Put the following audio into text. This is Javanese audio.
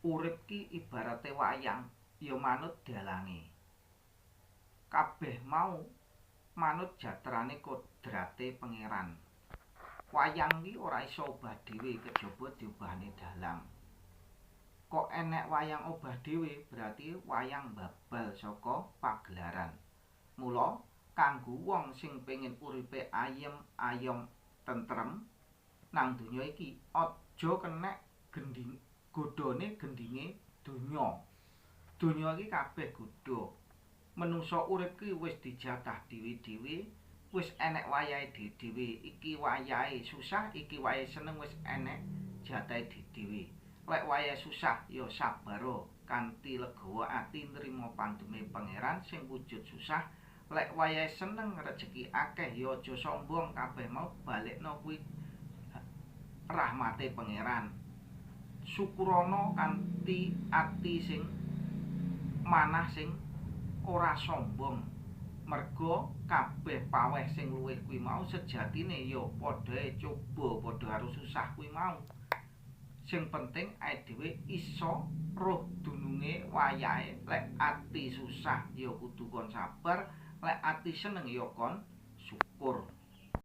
Urip ki ibarate wayang, ya manut dalange. Kabeh mau manut jatrane kodrate pangeran. Wayang ki ora iso obah dhewe kejaba diobahne dalang. Kok enek wayang obah dhewe berarti wayang babal saka pagelaran. Mula kanggo wong sing pengin uripe ayem ayom tentrem nang donya iki aja kenek godhone gendhinge donya. Donya iki kabeh godha. Menungsa urip ki wis dijatah dhewe-dhewe, wis enek wayahe dhewe-dhewe. Iki wayahe susah, iki wayahe seneng wis enek jatahe dhewe. Lek wayahe susah ya sabaro kanthi legawa ati nrimo pandeme pangeran sing wujud susah. Lek wayahe seneng rejeki akeh ya aja sombong, kabeh mau balekno kuwi rahmate pangeran. Syukurana kanthi ati sing manah sing ora sombong. Merga kabeh paweh sing luwih kuwi mau sejatine ya padha coba padha karo susah kuwi mau. Sing penting awake dhewe iso roh dununge wayahe. Lek ati susah ya kudu kon sabar, lek ati seneng ya kon syukur.